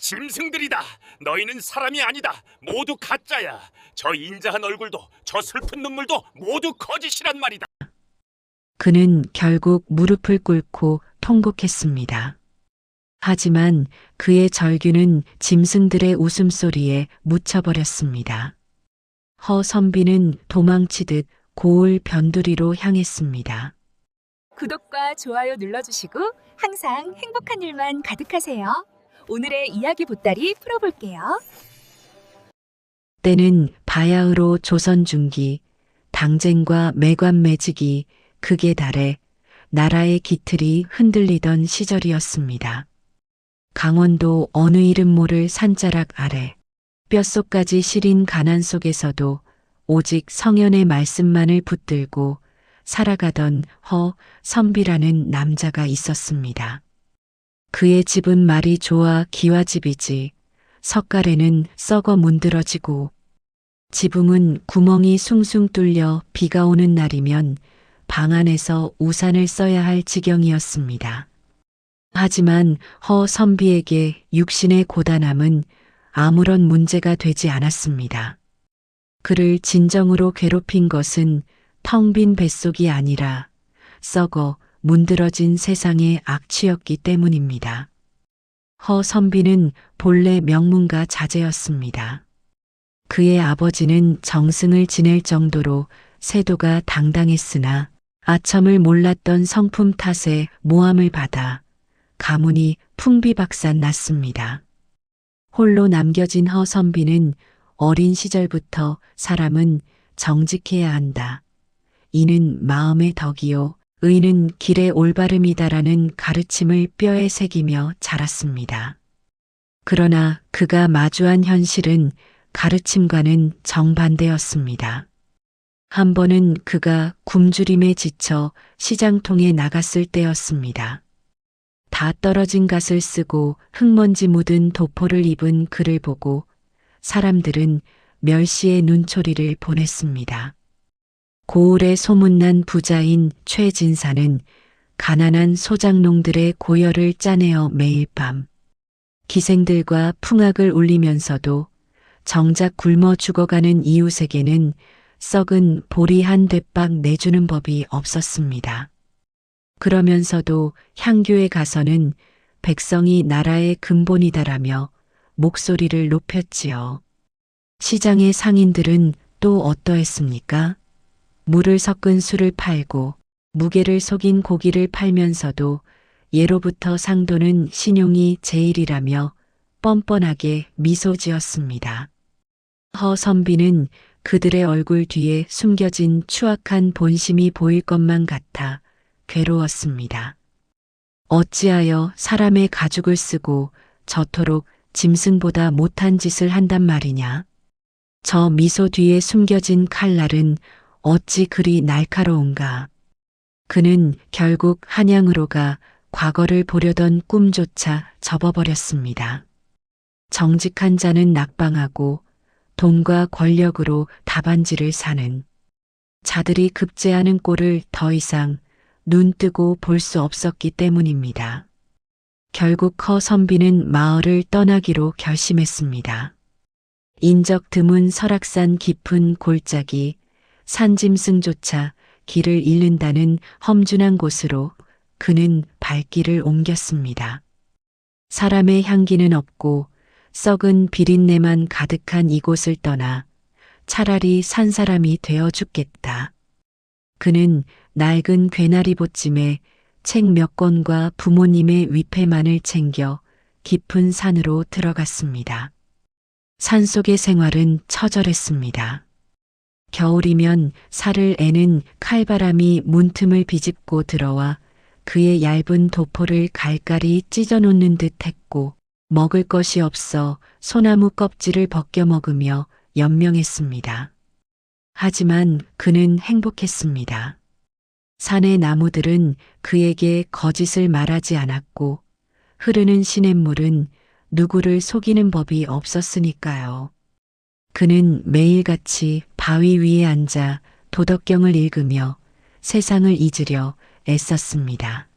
짐승들이다. 너희는 사람이 아니다. 모두 가짜야. 저 인자한 얼굴도 저 슬픈 눈물도 모두 거짓이란 말이다. 그는 결국 무릎을 꿇고 통곡했습니다. 하지만 그의 절규는 짐승들의 웃음소리에 묻혀버렸습니다. 허선비는 도망치듯 고을 변두리로 향했습니다. 구독과 좋아요 눌러주시고 항상 행복한 일만 가득하세요. 오늘의 이야기 보따리 풀어볼게요. 때는 바야흐로 조선 중기, 당쟁과 매관매직이 극에 달해 나라의 기틀이 흔들리던 시절이었습니다. 강원도 어느 이름 모를 산자락 아래 뼛속까지 시린 가난 속에서도 오직 성현의 말씀만을 붙들고 살아가던 허선비라는 남자가 있었습니다. 그의 집은 말이 좋아 기와집이지 석가래는 썩어 문드러지고 지붕은 구멍이 숭숭 뚫려 비가 오는 날이면 방 안에서 우산을 써야 할 지경이었습니다. 하지만 허선비에게 육신의 고단함은 아무런 문제가 되지 않았습니다. 그를 진정으로 괴롭힌 것은 텅 빈 뱃속이 아니라 썩어 문드러진 세상의 악취였기 때문입니다. 허선비는 본래 명문가 자제였습니다. 그의 아버지는 정승을 지낼 정도로 세도가 당당했으나 아첨을 몰랐던 성품 탓에 모함을 받아 가문이 풍비박산 났습니다. 홀로 남겨진 허선비는 어린 시절부터 사람은 정직해야 한다. 이는 마음의 덕이요. 의는 길의 올바름이다라는 가르침을 뼈에 새기며 자랐습니다. 그러나 그가 마주한 현실은 가르침과는 정반대였습니다. 한 번은 그가 굶주림에 지쳐 시장통에 나갔을 때였습니다. 다 떨어진 갓을 쓰고 흙먼지 묻은 도포를 입은 그를 보고 사람들은 멸시의 눈초리를 보냈습니다. 고을에 소문난 부자인 최진사는 가난한 소장농들의 고열을 짜내어 매일 밤 기생들과 풍악을 울리면서도 정작 굶어 죽어가는 이웃에게는 썩은 보리 한 대박 내주는 법이 없었습니다. 그러면서도 향교에 가서는 백성이 나라의 근본이다라며 목소리를 높였지요. 시장의 상인들은 또 어떠했습니까? 물을 섞은 술을 팔고 무게를 속인 고기를 팔면서도 예로부터 상도는 신용이 제일이라며 뻔뻔하게 미소 지었습니다. 허선비는 그들의 얼굴 뒤에 숨겨진 추악한 본심이 보일 것만 같아 괴로웠습니다. 어찌하여 사람의 가죽을 쓰고 저토록 짐승보다 못한 짓을 한단 말이냐? 저 미소 뒤에 숨겨진 칼날은 어찌 그리 날카로운가? 그는 결국 한양으로 가 과거를 보려던 꿈조차 접어버렸습니다. 정직한 자는 낙방하고 돈과 권력으로 답안지를 사는 자들이 급제하는 꼴을 더 이상 눈 뜨고 볼 수 없었기 때문입니다. 결국 허선비는 마을을 떠나기로 결심했습니다. 인적 드문 설악산 깊은 골짜기 산짐승조차 길을 잃는다는 험준한 곳으로 그는 발길을 옮겼습니다. 사람의 향기는 없고 썩은 비린내만 가득한 이곳을 떠나 차라리 산 사람이 되어 죽겠다. 그는 낡은 괴나리 보찜에 책 몇 권과 부모님의 위패만을 챙겨 깊은 산으로 들어갔습니다. 산속의 생활은 처절했습니다. 겨울이면 살을 애는 칼바람이 문틈을 비집고 들어와 그의 얇은 도포를 갈갈이 찢어놓는 듯 했고 먹을 것이 없어 소나무 껍질을 벗겨 먹으며 연명했습니다. 하지만 그는 행복했습니다. 산의 나무들은 그에게 거짓을 말하지 않았고 흐르는 시냇물은 누구를 속이는 법이 없었으니까요. 그는 매일같이 바위 위에 앉아 도덕경을 읽으며 세상을 잊으려 애썼습니다.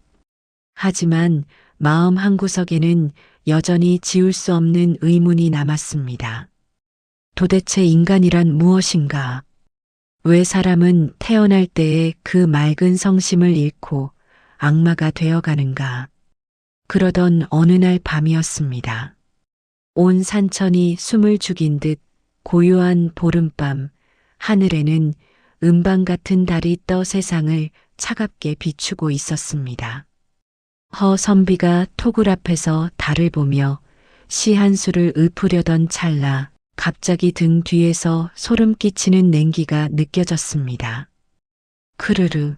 하지만 마음 한구석에는 여전히 지울 수 없는 의문이 남았습니다. 도대체 인간이란 무엇인가? 왜 사람은 태어날 때에 그 맑은 성심을 잃고 악마가 되어가는가? 그러던 어느 날 밤이었습니다. 온 산천이 숨을 죽인 듯 고요한 보름밤, 하늘에는 은방 같은 달이 떠 세상을 차갑게 비추고 있었습니다. 허선비가 토굴 앞에서 달을 보며 시 한 수를 읊으려던 찰나 갑자기 등 뒤에서 소름 끼치는 냉기가 느껴졌습니다. 크르르,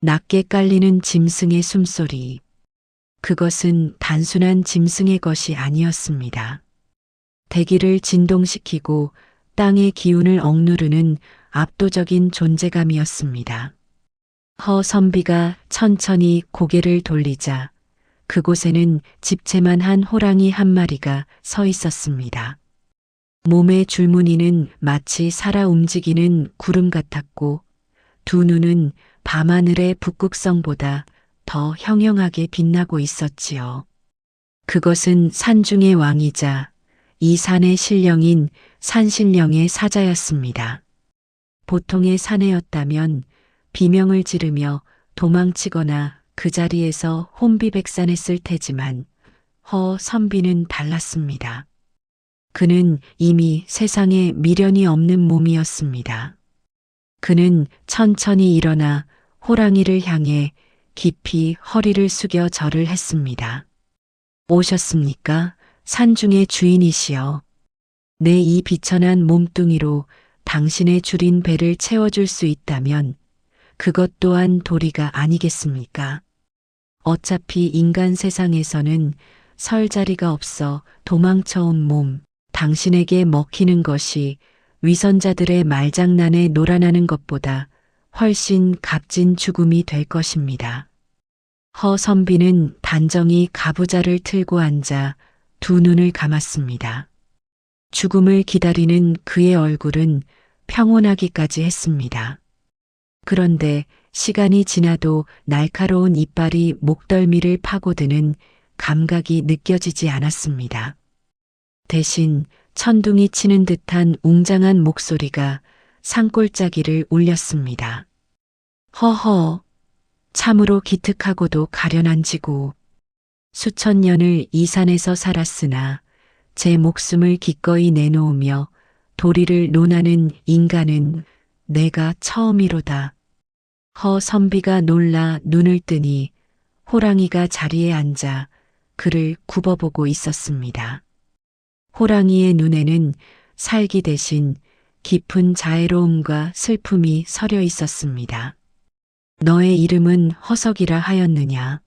낮게 깔리는 짐승의 숨소리. 그것은 단순한 짐승의 것이 아니었습니다. 대기를 진동시키고 땅의 기운을 억누르는 압도적인 존재감이었습니다. 허선비가 천천히 고개를 돌리자 그곳에는 집채만 한 호랑이 한 마리가 서 있었습니다. 몸의 줄무늬는 마치 살아 움직이는 구름 같았고 두 눈은 밤하늘의 북극성보다 더 형형하게 빛나고 있었지요. 그것은 산중의 왕이자 이 산의 신령인 산신령의 사자였습니다. 보통의 사내였다면 비명을 지르며 도망치거나 그 자리에서 혼비백산했을 테지만 허선비는 달랐습니다. 그는 이미 세상에 미련이 없는 몸이었습니다. 그는 천천히 일어나 호랑이를 향해 깊이 허리를 숙여 절을 했습니다. 오셨습니까? 산중의 주인이시여. 내 이 비천한 몸뚱이로 당신의 줄인 배를 채워줄 수 있다면 그것 또한 도리가 아니겠습니까? 어차피 인간 세상에서는 설 자리가 없어 도망쳐온 몸, 당신에게 먹히는 것이 위선자들의 말장난에 놀아나는 것보다 훨씬 값진 죽음이 될 것입니다. 허선비는 단정히 가부좌를 틀고 앉아 두 눈을 감았습니다. 죽음을 기다리는 그의 얼굴은 평온하기까지 했습니다. 그런데 시간이 지나도 날카로운 이빨이 목덜미를 파고드는 감각이 느껴지지 않았습니다. 대신 천둥이 치는 듯한 웅장한 목소리가 산골짜기를 울렸습니다. 허허, 참으로 기특하고도 가련한 지고 수천 년을 이 산에서 살았으나 제 목숨을 기꺼이 내놓으며 도리를 논하는 인간은 내가 처음이로다. 허선비가 놀라 눈을 뜨니 호랑이가 자리에 앉아 그를 굽어보고 있었습니다. 호랑이의 눈에는 살기 대신 깊은 자애로움과 슬픔이 서려 있었습니다. 너의 이름은 허석이라 하였느냐?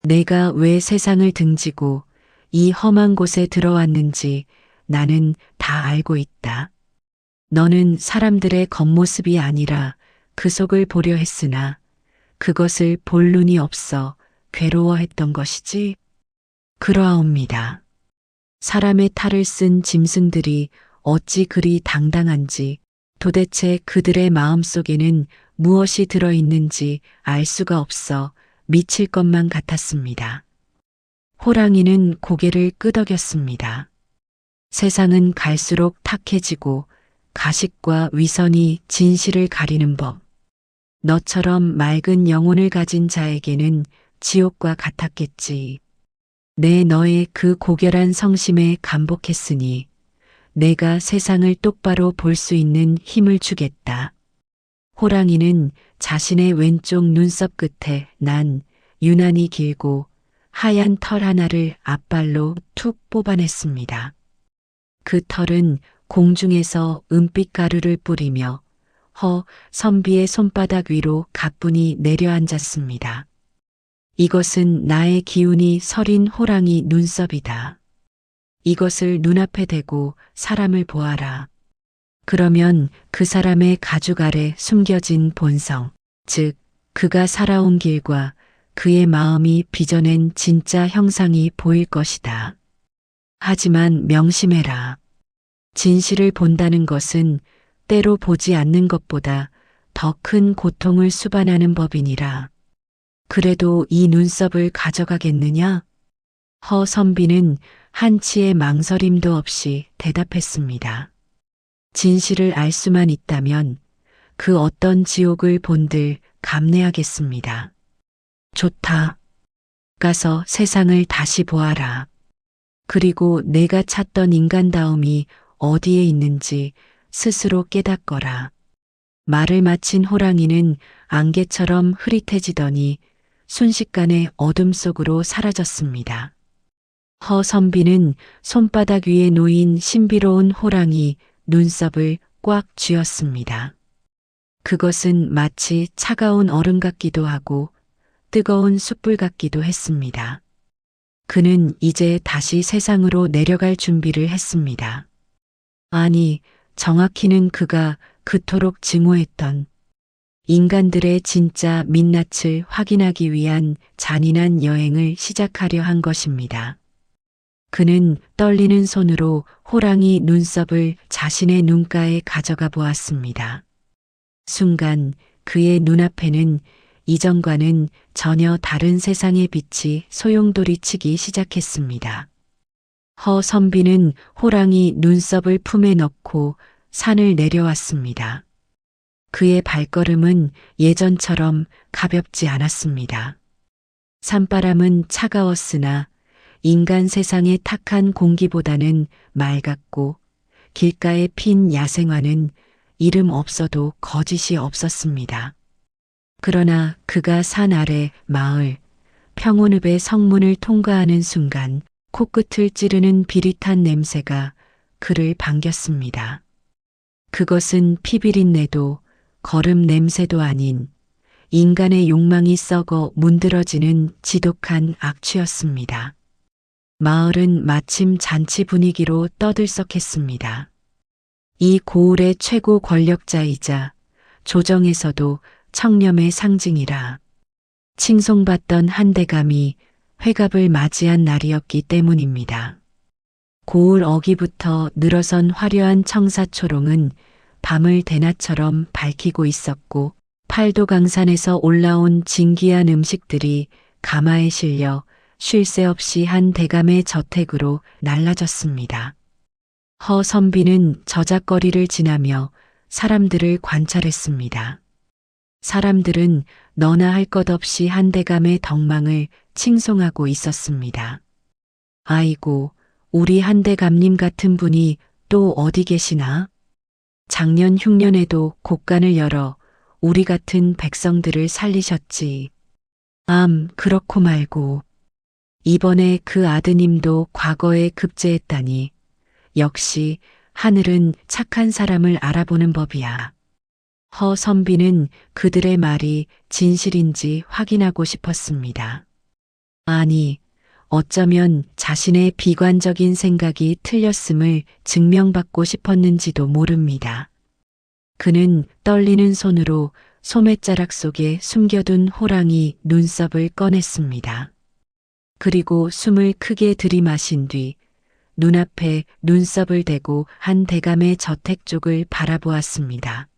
내가 왜 세상을 등지고 이 험한 곳에 들어왔는지 나는 다 알고 있다. 너는 사람들의 겉모습이 아니라 그 속을 보려 했으나 그것을 볼 눈이 없어 괴로워했던 것이지? 그러하옵니다. 사람의 탈을 쓴 짐승들이 어찌 그리 당당한지 도대체 그들의 마음속에는 무엇이 들어있는지 알 수가 없어 미칠 것만 같았습니다. 호랑이는 고개를 끄덕였습니다. 세상은 갈수록 탁해지고 가식과 위선이 진실을 가리는 법. 너처럼 맑은 영혼을 가진 자에게는 지옥과 같았겠지. 내 너의 그 고결한 성심에 감복했으니 내가 세상을 똑바로 볼 수 있는 힘을 주겠다. 호랑이는 자신의 왼쪽 눈썹 끝에 난 유난히 길고 하얀 털 하나를 앞발로 툭 뽑아냈습니다. 그 털은 공중에서 은빛 가루를 뿌리며 허선비의 손바닥 위로 가뿐히 내려앉았습니다. 이것은 나의 기운이 서린 호랑이 눈썹이다. 이것을 눈앞에 대고 사람을 보아라. 그러면 그 사람의 가죽 아래 숨겨진 본성, 즉 그가 살아온 길과 그의 마음이 빚어낸 진짜 형상이 보일 것이다. 하지만 명심해라. 진실을 본다는 것은 때로 보지 않는 것보다 더 큰 고통을 수반하는 법이니라. 그래도 이 눈썹을 가져가겠느냐? 허선비는 한치의 망설임도 없이 대답했습니다. 진실을 알 수만 있다면 그 어떤 지옥을 본들 감내하겠습니다. 좋다. 가서 세상을 다시 보아라. 그리고 내가 찾던 인간다움이 어디에 있는지 스스로 깨닫거라. 말을 마친 호랑이는 안개처럼 흐릿해지더니 순식간에 어둠 속으로 사라졌습니다. 허선비는 손바닥 위에 놓인 신비로운 호랑이 눈썹을 꽉 쥐었습니다. 그것은 마치 차가운 얼음 같기도 하고 뜨거운 숯불 같기도 했습니다. 그는 이제 다시 세상으로 내려갈 준비를 했습니다. 아니, 정확히는 그가 그토록 증오했던 인간들의 진짜 민낯을 확인하기 위한 잔인한 여행을 시작하려 한 것입니다. 그는 떨리는 손으로 호랑이 눈썹을 자신의 눈가에 가져가 보았습니다. 순간 그의 눈앞에는 이전과는 전혀 다른 세상의 빛이 소용돌이치기 시작했습니다. 허선비는 호랑이 눈썹을 품에 넣고 산을 내려왔습니다. 그의 발걸음은 예전처럼 가볍지 않았습니다. 산바람은 차가웠으나 인간 세상의 탁한 공기보다는 맑았고 길가에 핀 야생화는 이름 없어도 거짓이 없었습니다. 그러나 그가 산 아래 마을 평온읍의 성문을 통과하는 순간 코끝을 찌르는 비릿한 냄새가 그를 반겼습니다. 그것은 피비린내도 거름 냄새도 아닌 인간의 욕망이 썩어 문드러지는 지독한 악취였습니다. 마을은 마침 잔치 분위기로 떠들썩했습니다. 이 고을의 최고 권력자이자 조정에서도 청렴의 상징이라 칭송받던 한대감이 회갑을 맞이한 날이었기 때문입니다. 고을 어기부터 늘어선 화려한 청사초롱은 밤을 대낮처럼 밝히고 있었고 팔도강산에서 올라온 진귀한 음식들이 가마에 실려 쉴 새 없이 한 대감의 저택으로 날라졌습니다. 허선비는 저작거리를 지나며 사람들을 관찰했습니다. 사람들은 너나 할 것 없이 한대감의 덕망을 칭송하고 있었습니다. 아이고, 우리 한대감님 같은 분이 또 어디 계시나? 작년 흉년에도 곳간을 열어 우리 같은 백성들을 살리셨지. 그렇고 말고. 이번에 그 아드님도 과거에 급제했다니. 역시 하늘은 착한 사람을 알아보는 법이야. 허선비는 그들의 말이 진실인지 확인하고 싶었습니다. 아니, 어쩌면 자신의 비관적인 생각이 틀렸음을 증명받고 싶었는지도 모릅니다. 그는 떨리는 손으로 소매자락 속에 숨겨둔 호랑이 눈썹을 꺼냈습니다. 그리고 숨을 크게 들이마신 뒤 눈앞에 눈썹을 대고 한 대감의 저택 쪽을 바라보았습니다.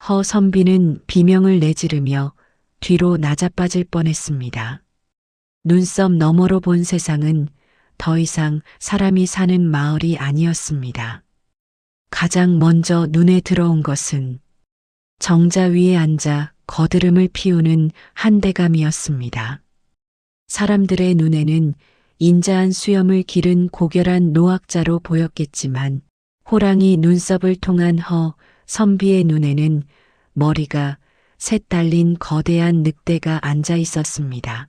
허선비는 비명을 내지르며 뒤로 낮아빠질 뻔했습니다. 눈썹 너머로 본 세상은 더 이상 사람이 사는 마을이 아니었습니다. 가장 먼저 눈에 들어온 것은 정자 위에 앉아 거드름을 피우는 한대감이었습니다. 사람들의 눈에는 인자한 수염을 기른 고결한 노학자로 보였겠지만 호랑이 눈썹을 통한 허선비의 눈에는 머리가 셋 달린 거대한 늑대가 앉아 있었습니다.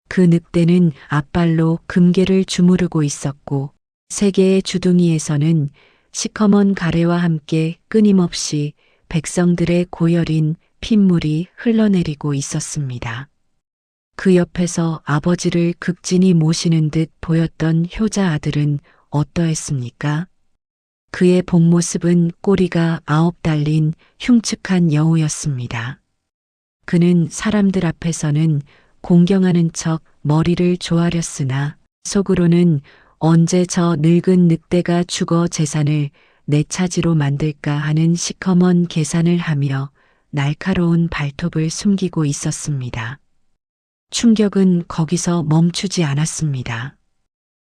그 늑대는 앞발로 금괴를 주무르고 있었고 세 개의 주둥이에서는 시커먼 가래와 함께 끊임없이 백성들의 고열인 핏물이 흘러내리고 있었습니다. 그 옆에서 아버지를 극진히 모시는 듯 보였던 효자 아들은 어떠했습니까? 그의 본 모습은 꼬리가 9 달린 흉측한 여우였습니다. 그는 사람들 앞에서는 공경하는 척 머리를 조아렸으나 속으로는 언제 저 늙은 늑대가 죽어 재산을 내 차지로 만들까 하는 시커먼 계산을 하며 날카로운 발톱을 숨기고 있었습니다. 충격은 거기서 멈추지 않았습니다.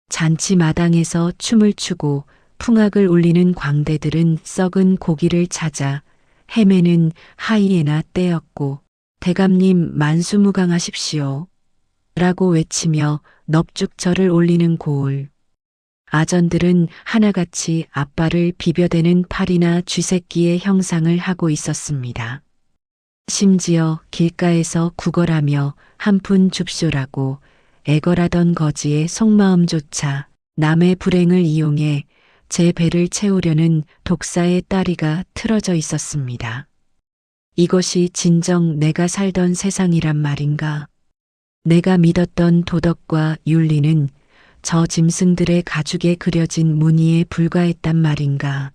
잔치 마당에서 춤을 추고 풍악을 울리는 광대들은 썩은 고기를 찾아 헤매는 하이에나 떼였고 대감님 만수무강하십시오 라고 외치며 넙죽절을 올리는 고을. 아전들은 하나같이 앞발을 비벼대는 파리나 쥐새끼의 형상을 하고 있었습니다. 심지어 길가에서 구걸하며 한푼 줍쇼라고 애걸하던 거지의 속마음조차 남의 불행을 이용해 제 배를 채우려는 독사의 따리가 틀어져 있었습니다. 이것이 진정 내가 살던 세상이란 말인가? 내가 믿었던 도덕과 윤리는 저 짐승들의 가죽에 그려진 무늬에 불과했단 말인가?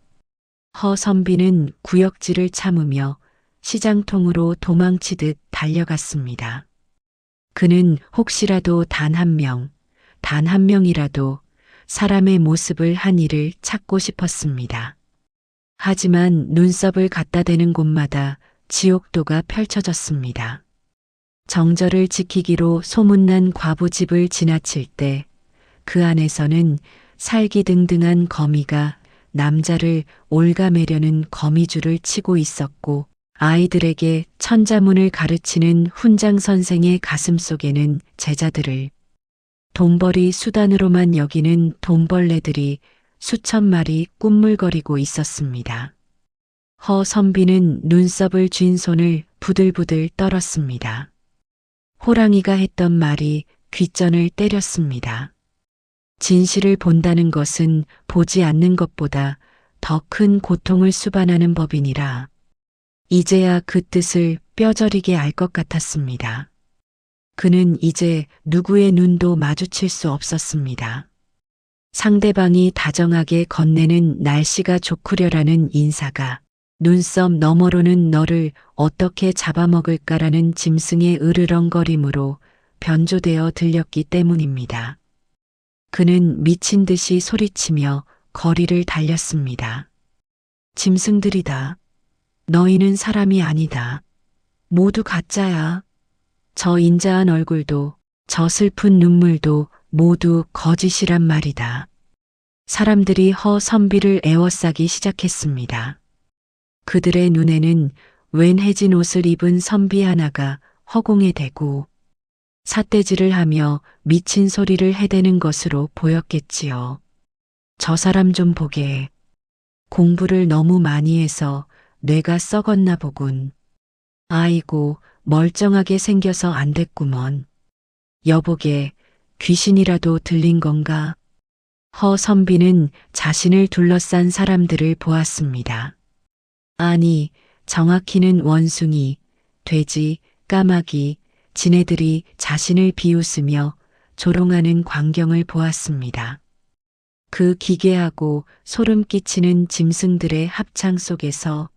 허선비는 구역질을 참으며 시장통으로 도망치듯 달려갔습니다. 그는 혹시라도 단 한 명이라도 사람의 모습을 한 이를 찾고 싶었습니다. 하지만 눈썹을 갖다 대는 곳마다 지옥도가 펼쳐졌습니다. 정절을 지키기로 소문난 과부집을 지나칠 때 그 안에서는 살기등등한 거미가 남자를 올가매려는 거미줄을 치고 있었고 아이들에게 천자문을 가르치는 훈장 선생의 가슴속에는 제자들을 돈벌이 수단으로만 여기는 돈벌레들이 수천 마리 꿈물거리고 있었습니다. 허선비는 눈썹을 쥔 손을 부들부들 떨었습니다. 호랑이가 했던 말이 귓전을 때렸습니다. 진실을 본다는 것은 보지 않는 것보다 더 큰 고통을 수반하는 법이니라. 이제야 그 뜻을 뼈저리게 알 것 같았습니다. 그는 이제 누구의 눈도 마주칠 수 없었습니다. 상대방이 다정하게 건네는 날씨가 좋구려라는 인사가 눈썹 너머로는 너를 어떻게 잡아먹을까라는 짐승의 으르렁거림으로 변조되어 들렸기 때문입니다. 그는 미친 듯이 소리치며 거리를 달렸습니다. 짐승들이다. 너희는 사람이 아니다. 모두 가짜야. 저 인자한 얼굴도 저 슬픈 눈물도 모두 거짓이란 말이다. 사람들이 허선비를 에워싸기 시작했습니다. 그들의 눈에는 웬 해진 옷을 입은 선비 하나가 허공에 대고 삿대질을 하며 미친 소리를 해대는 것으로 보였겠지요. 저 사람 좀 보게. 공부를 너무 많이 해서 뇌가 썩었나 보군. 아이고, 멀쩡하게 생겨서 안 됐구먼. 여보게, 귀신이라도 들린 건가? 허선비는 자신을 둘러싼 사람들을 보았습니다. 아니, 정확히는 원숭이, 돼지, 까마귀, 지네들이 자신을 비웃으며 조롱하는 광경을 보았습니다. 그 기괴하고 소름 끼치는 짐승들의 합창 속에서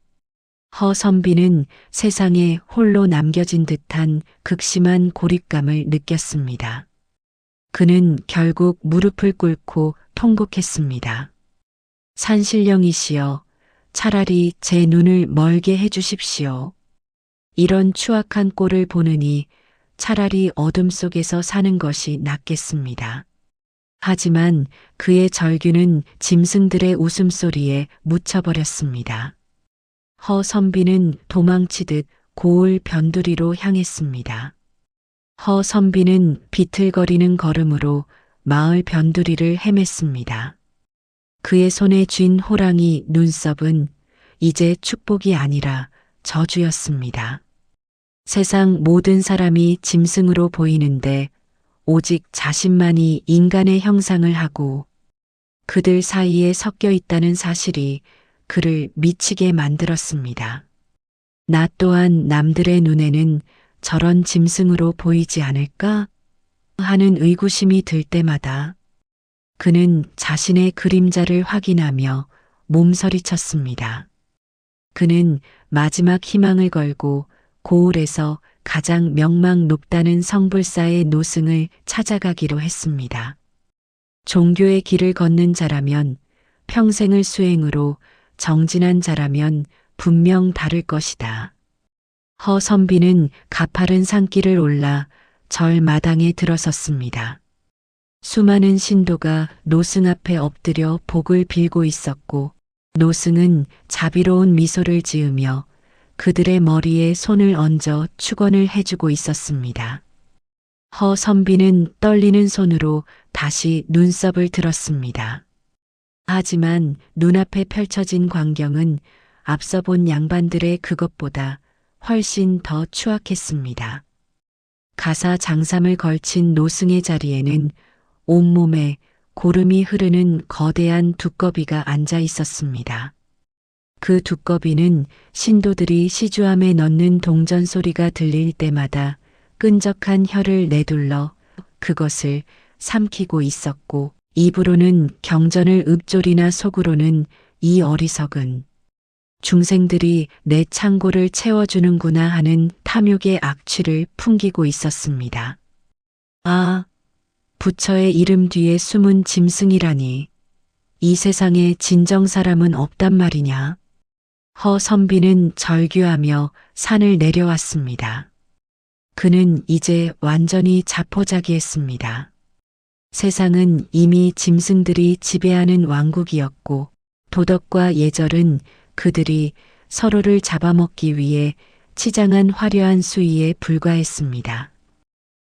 허선비는 세상에 홀로 남겨진 듯한 극심한 고립감을 느꼈습니다. 그는 결국 무릎을 꿇고 통곡했습니다. 산신령이시여, 차라리 제 눈을 멀게 해주십시오. 이런 추악한 꼴을 보느니 차라리 어둠 속에서 사는 것이 낫겠습니다. 하지만 그의 절규는 짐승들의 웃음소리에 묻혀버렸습니다. 허선비는 도망치듯 고을 변두리로 향했습니다. 허선비는 비틀거리는 걸음으로 마을 변두리를 헤맸습니다. 그의 손에 쥔 호랑이 눈썹은 이제 축복이 아니라 저주였습니다. 세상 모든 사람이 짐승으로 보이는데 오직 자신만이 인간의 형상을 하고 그들 사이에 섞여 있다는 사실이 그를 미치게 만들었습니다. 나 또한 남들의 눈에는 저런 짐승으로 보이지 않을까 하는 의구심이 들 때마다 그는 자신의 그림자를 확인하며 몸서리쳤습니다. 그는 마지막 희망을 걸고 고을에서 가장 명망 높다는 성불사의 노승을 찾아가기로 했습니다. 종교의 길을 걷는 자라면 평생을 수행으로 정진한 자라면 분명 다를 것이다. 허선비는 가파른 산길을 올라 절 마당에 들어섰습니다. 수많은 신도가 노승 앞에 엎드려 복을 빌고 있었고 노승은 자비로운 미소를 지으며 그들의 머리에 손을 얹어 축원을 해주고 있었습니다. 허선비는 떨리는 손으로 다시 눈썹을 들었습니다. 하지만 눈앞에 펼쳐진 광경은 앞서 본 양반들의 그것보다 훨씬 더 추악했습니다. 가사 장삼을 걸친 노승의 자리에는 온몸에 고름이 흐르는 거대한 두꺼비가 앉아 있었습니다. 그 두꺼비는 신도들이 시주함에 넣는 동전 소리가 들릴 때마다 끈적한 혀를 내둘러 그것을 삼키고 있었고 입으로는 경전을 읊조리나 속으로는 이 어리석은 중생들이 내 창고를 채워주는구나 하는 탐욕의 악취를 풍기고 있었습니다. 아, 부처의 이름 뒤에 숨은 짐승이라니. 이 세상에 진정 사람은 없단 말이냐. 허선비는 절규하며 산을 내려왔습니다. 그는 이제 완전히 자포자기했습니다. 세상은 이미 짐승들이 지배하는 왕국이었고 도덕과 예절은 그들이 서로를 잡아먹기 위해 치장한 화려한 수위에 불과했습니다.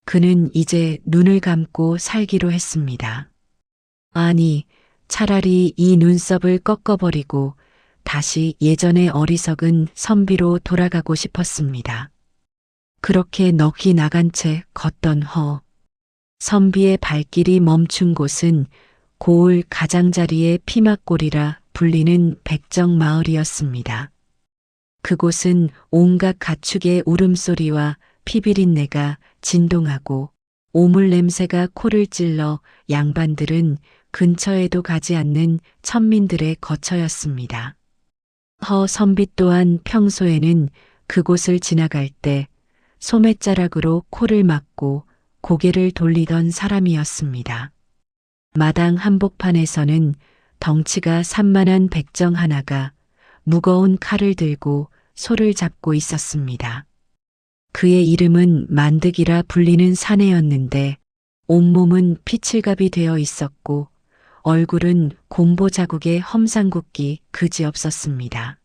그는 이제 눈을 감고 살기로 했습니다. 아니, 차라리 이 눈썹을 꺾어버리고 다시 예전의 어리석은 선비로 돌아가고 싶었습니다. 그렇게 넋이 나간 채 걷던 선비의 발길이 멈춘 곳은 고을 가장자리의 피막골이라 불리는 백정마을이었습니다. 그곳은 온갖 가축의 울음소리와 피비린내가 진동하고 오물 냄새가 코를 찔러 양반들은 근처에도 가지 않는 천민들의 거처였습니다. 허선비 또한 평소에는 그곳을 지나갈 때 소매자락으로 코를 막고 고개를 돌리던 사람이었습니다. 마당 한복판에서는 덩치가 산만한 백정 하나가 무거운 칼을 들고 소를 잡고 있었습니다. 그의 이름은 만득이라 불리는 사내였는데 온몸은 피칠갑이 되어 있었고 얼굴은 곰보 자국에 험상궂기 그지없었습니다.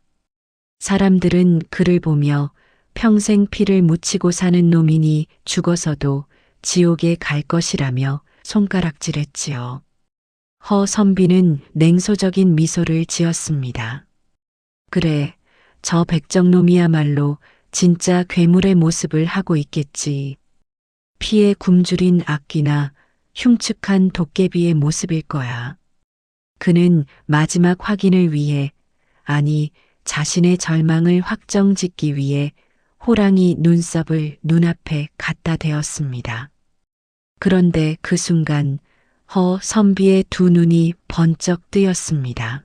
사람들은 그를 보며 평생 피를 묻히고 사는 놈이니 죽어서도 지옥에 갈 것이라며 손가락질했지요. 허선비는 냉소적인 미소를 지었습니다. 그래, 저 백정놈이야말로 진짜 괴물의 모습을 하고 있겠지. 피에 굶주린 악귀나 흉측한 도깨비의 모습일 거야. 그는 마지막 확인을 위해, 아니 자신의 절망을 확정짓기 위해 호랑이 눈썹을 눈앞에 갖다 대었습니다. 그런데 그 순간 허선비의 두 눈이 번쩍 뜨였습니다.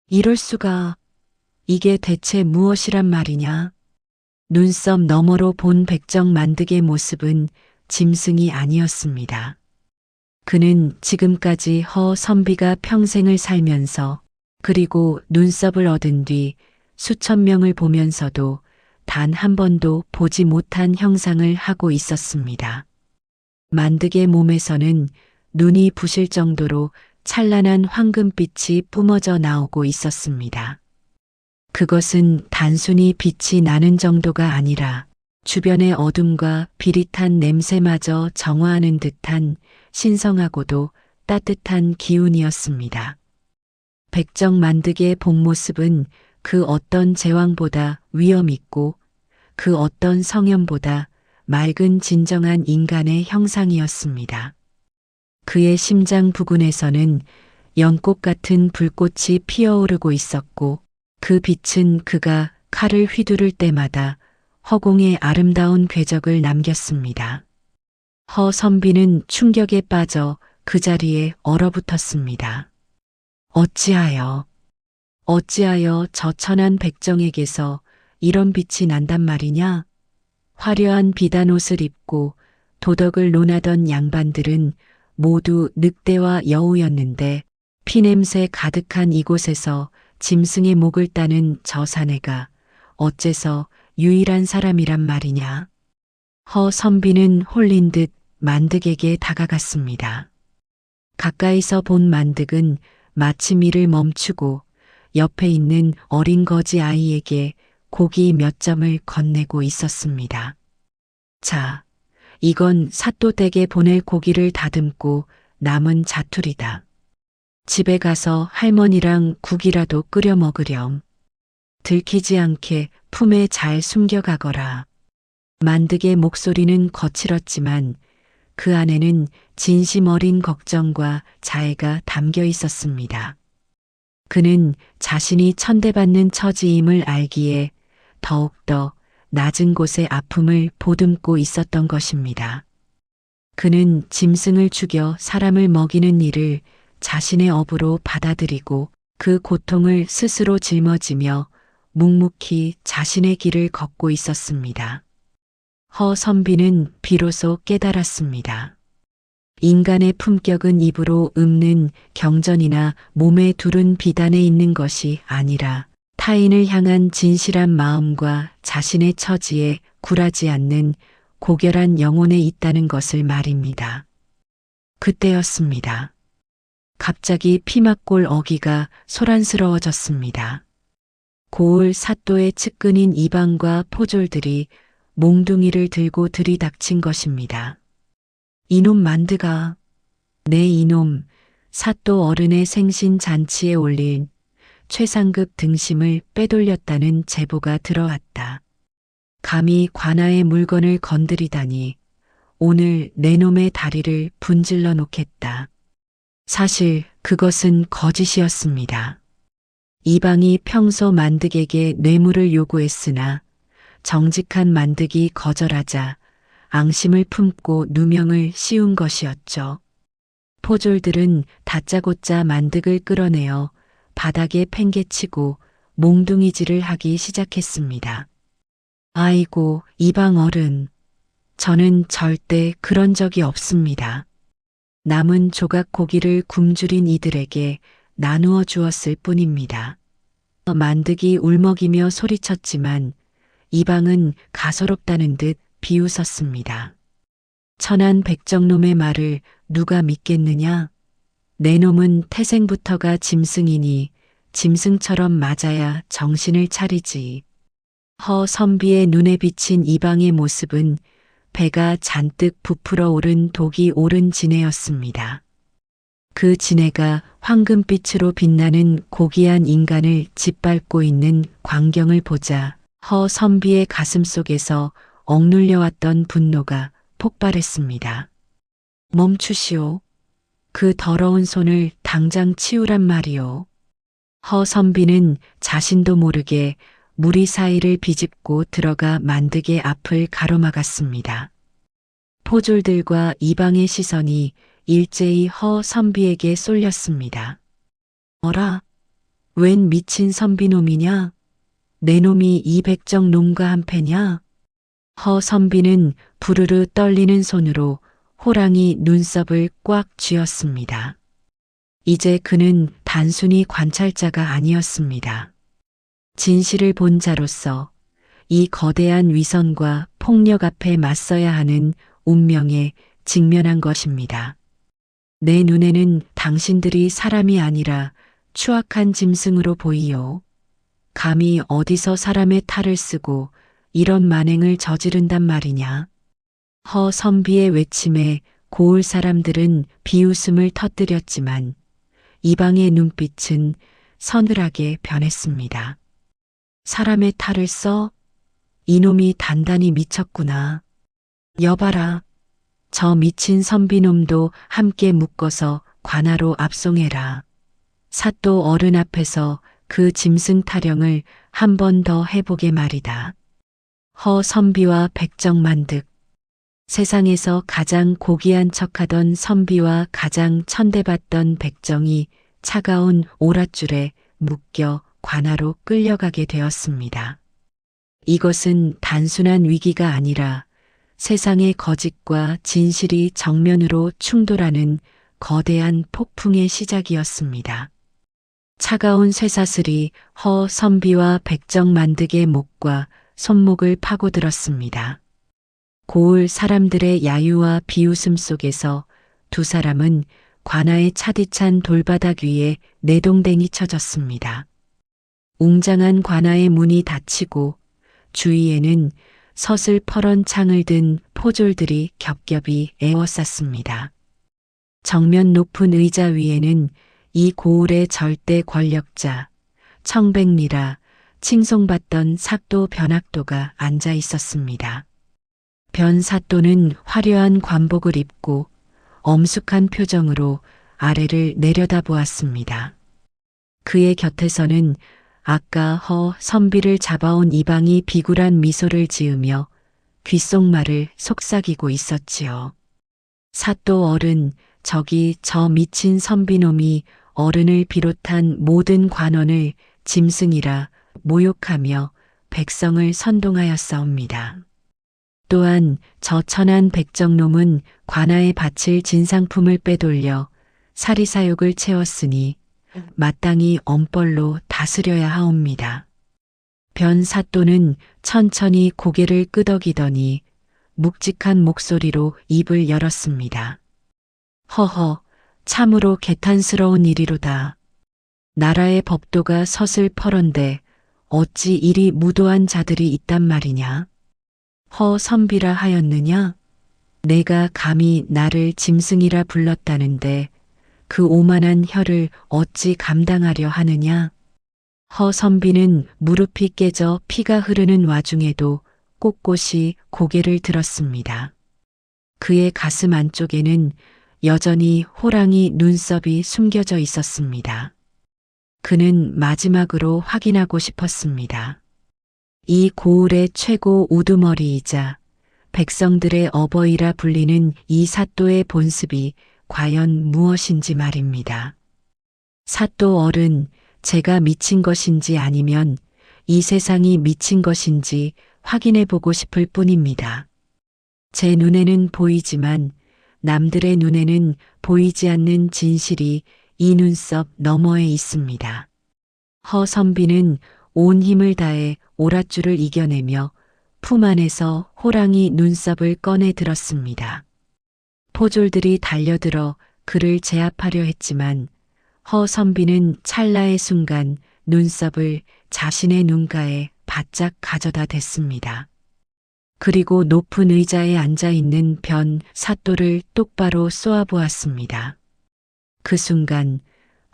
이럴 수가. 이게 대체 무엇이란 말이냐? 눈썹 너머로 본 백정 만득의 모습은 짐승이 아니었습니다. 그는 지금까지 허선비가 평생을 살면서 그리고 눈썹을 얻은 뒤 수천 명을 보면서도 단 한 번도 보지 못한 형상을 하고 있었습니다. 만득의 몸에서는 눈이 부실 정도로 찬란한 황금빛이 뿜어져 나오고 있었습니다. 그것은 단순히 빛이 나는 정도가 아니라 주변의 어둠과 비릿한 냄새마저 정화하는 듯한 신성하고도 따뜻한 기운이었습니다. 백정 만득의 본 모습은 그 어떤 제왕보다 위엄있고 그 어떤 성현보다 맑은 진정한 인간의 형상이었습니다. 그의 심장 부근에서는 연꽃 같은 불꽃이 피어오르고 있었고 그 빛은 그가 칼을 휘두를 때마다 허공에 아름다운 궤적을 남겼습니다. 허선비는 충격에 빠져 그 자리에 얼어붙었습니다. 어찌하여 저 천한 백정에게서 이런 빛이 난단 말이냐? 화려한 비단옷을 입고 도덕을 논하던 양반들은 모두 늑대와 여우였는데 피냄새 가득한 이곳에서 짐승의 목을 따는 저 사내가 어째서 유일한 사람이란 말이냐? 허선비는 홀린 듯 만득에게 다가갔습니다. 가까이서 본 만득은 마침 일을 멈추고 옆에 있는 어린 거지 아이에게 고기 몇 점을 건네고 있었습니다. 자, 이건 사또댁에 보낼 고기를 다듬고 남은 자투리다. 집에 가서 할머니랑 국이라도 끓여 먹으렴. 들키지 않게 품에 잘 숨겨가거라. 만득의 목소리는 거칠었지만 그 안에는 진심 어린 걱정과 자애가 담겨 있었습니다. 그는 자신이 천대받는 처지임을 알기에 더욱더 낮은 곳의 아픔을 보듬고 있었던 것입니다. 그는 짐승을 죽여 사람을 먹이는 일을 자신의 업으로 받아들이고 그 고통을 스스로 짊어지며 묵묵히 자신의 길을 걷고 있었습니다. 허선비는 비로소 깨달았습니다. 인간의 품격은 입으로 읊는 경전이나 몸에 두른 비단에 있는 것이 아니라 타인을 향한 진실한 마음과 자신의 처지에 굴하지 않는 고결한 영혼에 있다는 것을 말입니다. 그때였습니다. 갑자기 피막골 어기가 소란스러워졌습니다. 고을 사또의 측근인 이방과 포졸들이 몽둥이를 들고 들이닥친 것입니다. 이놈 만드가, 네 이놈, 사또 어른의 생신 잔치에 올린 최상급 등심을 빼돌렸다는 제보가 들어왔다. 감히 관아의 물건을 건드리다니 오늘 내 놈의 다리를 분질러 놓겠다. 사실 그것은 거짓이었습니다. 이방이 평소 만득에게 뇌물을 요구했으나 정직한 만득이 거절하자 앙심을 품고 누명을 씌운 것이었죠. 포졸들은 다짜고짜 만득을 끌어내어 바닥에 팽개치고 몽둥이질을 하기 시작했습니다. 아이고, 이방 어른. 저는 절대 그런 적이 없습니다. 남은 조각 고기를 굶주린 이들에게 나누어 주었을 뿐입니다. 만득이 울먹이며 소리쳤지만 이방은 가소롭다는 듯 비웃었습니다. 천한 백정놈의 말을 누가 믿겠느냐? 내 놈은 태생부터가 짐승이니 짐승처럼 맞아야 정신을 차리지. 허선비의 눈에 비친 이방의 모습은 배가 잔뜩 부풀어 오른 독이 오른 지네였습니다. 그 지네가 황금빛으로 빛나는 고귀한 인간을 짓밟고 있는 광경을 보자 허선비의 가슴 속에서 억눌려왔던 분노가 폭발했습니다. 멈추시오. 그 더러운 손을 당장 치우란 말이오. 허선비는 자신도 모르게 무리 사이를 비집고 들어가 만득의 앞을 가로막았습니다. 포졸들과 이방의 시선이 일제히 허선비에게 쏠렸습니다. 어라? 웬 미친 선비놈이냐? 내 놈이 이 백정 놈과 한패냐? 허선비는 부르르 떨리는 손으로 호랑이 눈썹을 꽉 쥐었습니다. 이제 그는 단순히 관찰자가 아니었습니다. 진실을 본 자로서 이 거대한 위선과 폭력 앞에 맞서야 하는 운명에 직면한 것입니다. 내 눈에는 당신들이 사람이 아니라 추악한 짐승으로 보이요. 감히 어디서 사람의 탈을 쓰고 이런 만행을 저지른단 말이냐. 허선비의 외침에 고을 사람들은 비웃음을 터뜨렸지만 이방의 눈빛은 서늘하게 변했습니다. 사람의 탈을 써? 이놈이 단단히 미쳤구나. 여봐라. 저 미친 선비놈도 함께 묶어서 관아로 압송해라. 사또 어른 앞에서 그 짐승 타령을 한 번 더 해보게 말이다. 허선비와 백정만득. 세상에서 가장 고귀한 척하던 선비와 가장 천대받던 백정이 차가운 오랏줄에 묶여 관아로 끌려가게 되었습니다. 이것은 단순한 위기가 아니라 세상의 거짓과 진실이 정면으로 충돌하는 거대한 폭풍의 시작이었습니다. 차가운 쇠사슬이 허선비와 백정만득의 목과 손목을 파고들었습니다. 고을 사람들의 야유와 비웃음 속에서 두 사람은 관아의 차디찬 돌바닥 위에 내동댕이 쳐졌습니다. 웅장한 관아의 문이 닫히고 주위에는 서슬퍼런 창을 든 포졸들이 겹겹이 에워쌌습니다. 정면 높은 의자 위에는 이 고을의 절대 권력자, 청백리라 칭송받던 사또 변학도가 앉아 있었습니다. 변사또는 화려한 관복을 입고 엄숙한 표정으로 아래를 내려다보았습니다. 그의 곁에서는 아까 허 선비를 잡아온 이방이 비굴한 미소를 지으며 귓속말을 속삭이고 있었지요. 사또 어른, 저기 저 미친 선비놈이 어른을 비롯한 모든 관원을 짐승이라 모욕하며 백성을 선동하였사옵니다. 또한 저 천한 백정놈은 관아에 바칠 진상품을 빼돌려 사리사욕을 채웠으니 마땅히 엄벌로 다스려야 하옵니다. 변사또는 천천히 고개를 끄덕이더니 묵직한 목소리로 입을 열었습니다. 허허, 참으로 개탄스러운 일이로다. 나라의 법도가 서슬퍼런데 어찌 이리 무도한 자들이 있단 말이냐? 허 선비라 하였느냐? 내가 감히 나를 짐승이라 불렀다는데 그 오만한 혀를 어찌 감당하려 하느냐? 허 선비는 무릎이 깨져 피가 흐르는 와중에도 꼿꼿이 고개를 들었습니다. 그의 가슴 안쪽에는 여전히 호랑이 눈썹이 숨겨져 있었습니다. 그는 마지막으로 확인하고 싶었습니다. 이 고을의 최고 우두머리이자 백성들의 어버이라 불리는 이 사또의 본습이 과연 무엇인지 말입니다. 사또 어른, 제가 미친 것인지 아니면 이 세상이 미친 것인지 확인해 보고 싶을 뿐입니다. 제 눈에는 보이지만 남들의 눈에는 보이지 않는 진실이 이 눈썹 너머에 있습니다. 허 선비는 온 힘을 다해 오랏줄을 이겨내며 품 안에서 호랑이 눈썹을 꺼내 들었습니다. 포졸들이 달려들어 그를 제압하려 했지만 허 선비는 찰나의 순간 눈썹을 자신의 눈가에 바짝 가져다 댔습니다. 그리고 높은 의자에 앉아있는 변 사또를 똑바로 쏘아보았습니다. 그 순간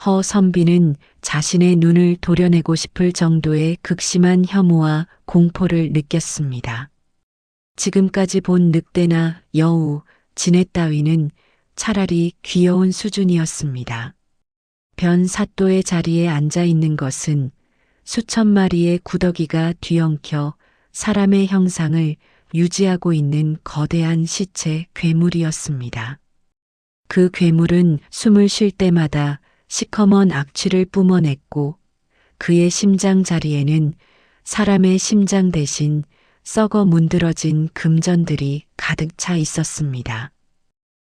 허 선비는 자신의 눈을 도려내고 싶을 정도의 극심한 혐오와 공포를 느꼈습니다. 지금까지 본 늑대나 여우, 지네 따위는 차라리 귀여운 수준이었습니다. 변 사또의 자리에 앉아 있는 것은 수천 마리의 구더기가 뒤엉켜 사람의 형상을 유지하고 있는 거대한 시체 괴물이었습니다. 그 괴물은 숨을 쉴 때마다 시커먼 악취를 뿜어냈고 그의 심장 자리에는 사람의 심장 대신 썩어 문드러진 금전들이 가득 차 있었습니다.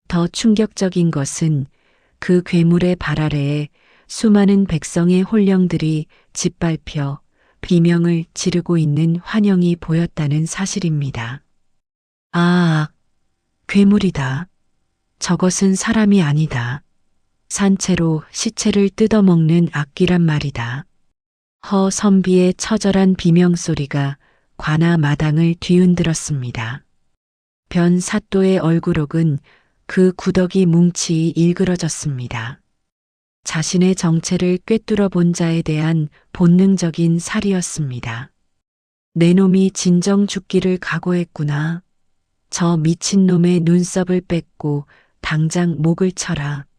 더 충격적인 것은 그 괴물의 발 아래에 수많은 백성의 혼령들이 짓밟혀 비명을 지르고 있는 환영이 보였다는 사실입니다. 아, 괴물이다. 저것은 사람이 아니다. 산채로 시체를 뜯어먹는 악귀란 말이다. 허 선비의 처절한 비명소리가 관아 마당을 뒤흔들었습니다. 변 사또의 얼굴옥은 그 구더기 뭉치 일그러졌습니다. 자신의 정체를 꿰뚫어 본 자에 대한 본능적인 살이었습니다. 내 놈이 진정 죽기를 각오했구나. 저 미친놈의 눈썹을 뺏고 당장 목을 쳐라.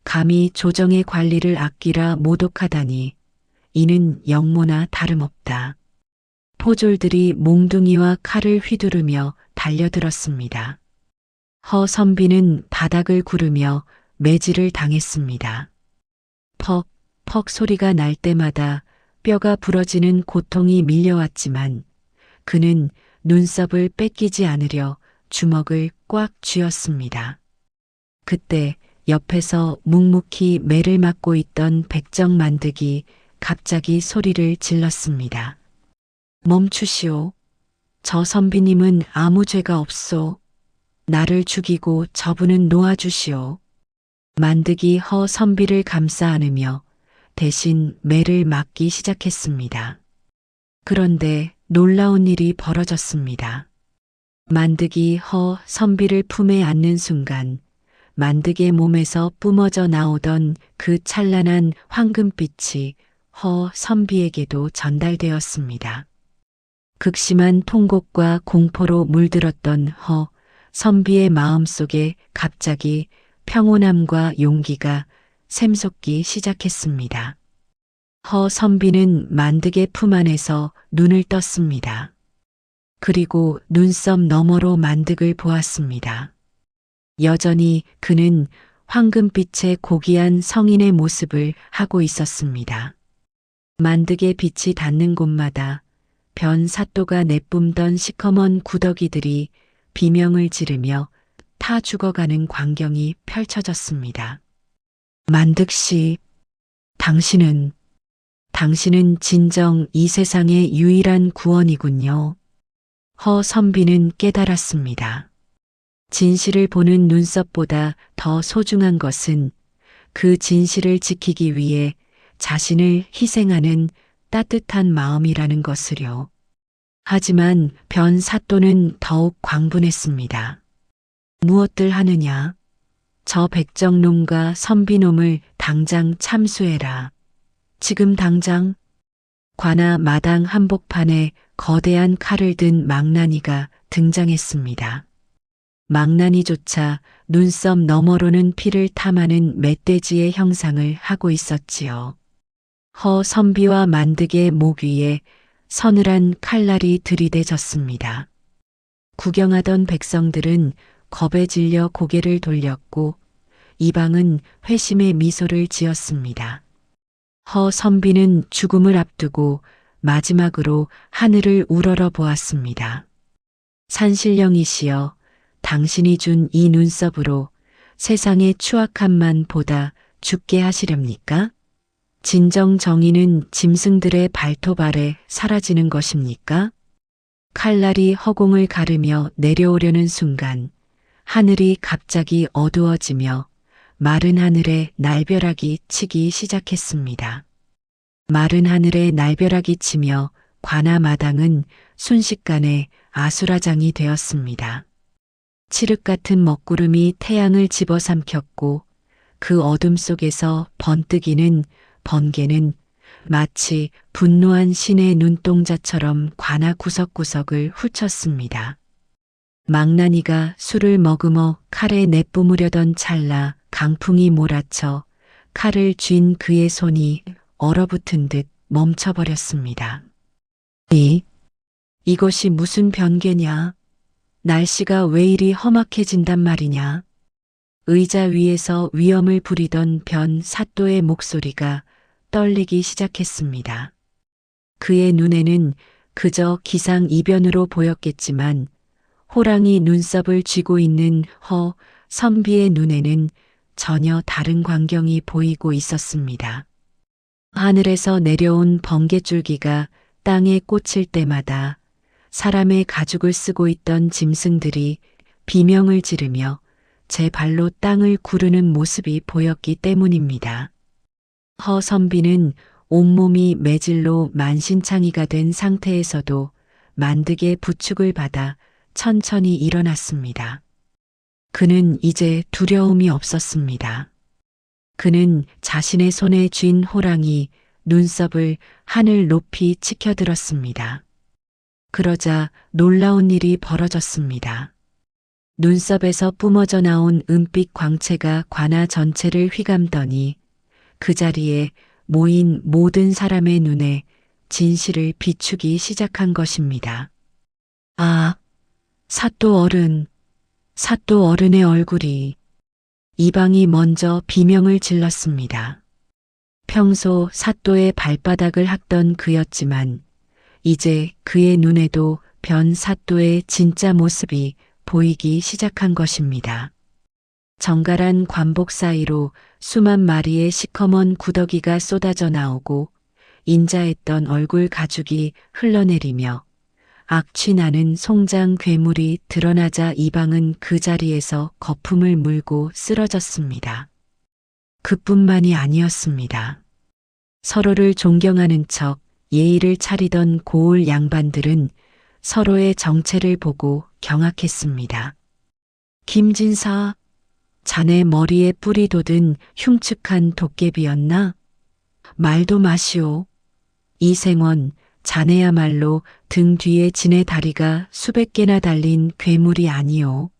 감히 조정의 관리를 아끼라 모독하다니 이는 영모나 다름없다. 포졸들이 몽둥이와 칼을 휘두르며 달려들었습니다. 허 선비는 바닥을 구르며 매질을 당했습니다. 퍽, 퍽 소리가 날 때마다 뼈가 부러지는 고통이 밀려왔지만 그는 눈썹을 뺏기지 않으려 주먹을 꽉 쥐었습니다. 그때 옆에서 묵묵히 매를 맞고 있던 백정만득이 갑자기 소리를 질렀습니다. 멈추시오. 저 선비님은 아무 죄가 없소. 나를 죽이고 저분은 놓아주시오. 만득이 허 선비를 감싸 안으며 대신 매를 맞기 시작했습니다. 그런데 놀라운 일이 벌어졌습니다. 만득이 허 선비를 품에 안는 순간 만득의 몸에서 뿜어져 나오던 그 찬란한 황금빛이 허 선비에게도 전달되었습니다. 극심한 통곡과 공포로 물들었던 허 선비의 마음속에 갑자기 평온함과 용기가 샘솟기 시작했습니다. 허 선비는 만득의 품 안에서 눈을 떴습니다. 그리고 눈썹 너머로 만득을 보았습니다. 여전히 그는 황금빛의 고귀한 성인의 모습을 하고 있었습니다. 만득의 빛이 닿는 곳마다 변 사또가 내뿜던 시커먼 구더기들이 비명을 지르며 타 죽어가는 광경이 펼쳐졌습니다. 만득씨, 당신은 진정 이 세상의 유일한 구원이군요. 허 선비는 깨달았습니다. 진실을 보는 눈썹보다 더 소중한 것은 그 진실을 지키기 위해 자신을 희생하는 따뜻한 마음이라는 것을요. 하지만 변 사또는 더욱 광분했습니다. 무엇들 하느냐? 저 백정놈과 선비놈을 당장 참수해라. 지금 당장. 관아 마당 한복판에 거대한 칼을 든 망나니가 등장했습니다. 망나니조차 눈썹 너머로는 피를 탐하는 멧돼지의 형상을 하고 있었지요. 허 선비와 만득의 목 위에 서늘한 칼날이 들이대졌습니다. 구경하던 백성들은 겁에 질려 고개를 돌렸고 이방은 회심의 미소를 지었습니다. 허 선비는 죽음을 앞두고 마지막으로 하늘을 우러러 보았습니다. 산신령이시여, 당신이 준 이 눈썹으로 세상의 추악함만 보다 죽게 하시렵니까? 진정 정의는 짐승들의 발톱 아래 사라지는 것입니까? 칼날이 허공을 가르며 내려오려는 순간 하늘이 갑자기 어두워지며 마른 하늘에 날벼락이 치기 시작했습니다. 마른 하늘에 날벼락이 치며 관아 마당은 순식간에 아수라장이 되었습니다. 칠흑 같은 먹구름이 태양을 집어삼켰고 그 어둠 속에서 번개는 마치 분노한 신의 눈동자처럼 관아 구석구석을 훑쳤습니다. 망나니가 술을 머금어 칼에 내뿜으려던 찰나 강풍이 몰아쳐 칼을 쥔 그의 손이 얼어붙은 듯 멈춰버렸습니다. 이것이 무슨 변개냐? 날씨가 왜 이리 험악해진단 말이냐? 의자 위에서 위엄을 부리던 변 사또의 목소리가 떨리기 시작했습니다. 그의 눈에는 그저 기상이변으로 보였겠지만 호랑이 눈썹을 쥐고 있는 허 선비의 눈에는 전혀 다른 광경이 보이고 있었습니다. 하늘에서 내려온 번개줄기가 땅에 꽂힐 때마다 사람의 가죽을 쓰고 있던 짐승들이 비명을 지르며 제 발로 땅을 구르는 모습이 보였기 때문입니다. 허 선비는 온몸이 매질로 만신창이가 된 상태에서도 만득의 부축을 받아 천천히 일어났습니다. 그는 이제 두려움이 없었습니다. 그는 자신의 손에 쥔 호랑이 눈썹을 하늘 높이 치켜들었습니다. 그러자 놀라운 일이 벌어졌습니다. 눈썹에서 뿜어져 나온 은빛 광채가 관아 전체를 휘감더니 그 자리에 모인 모든 사람의 눈에 진실을 비추기 시작한 것입니다. 아, 사또 어른의 얼굴이. 이방이 먼저 비명을 질렀습니다. 평소 사또의 발바닥을 핥던 그였지만 이제 그의 눈에도 변 사또의 진짜 모습이 보이기 시작한 것입니다. 정갈한 관복 사이로 수만 마리의 시커먼 구더기가 쏟아져 나오고 인자했던 얼굴 가죽이 흘러내리며 악취나는 송장 괴물이 드러나자 이방은 그 자리에서 거품을 물고 쓰러졌습니다. 그뿐만이 아니었습니다. 서로를 존경하는 척 예의를 차리던 고을 양반들은 서로의 정체를 보고 경악했습니다. 김진사, 자네 머리에 뿌리 돋은 흉측한 도깨비였나? 말도 마시오. 이생원, 자네야말로 등 뒤에 지네 다리가 수백 개나 달린 괴물이 아니오.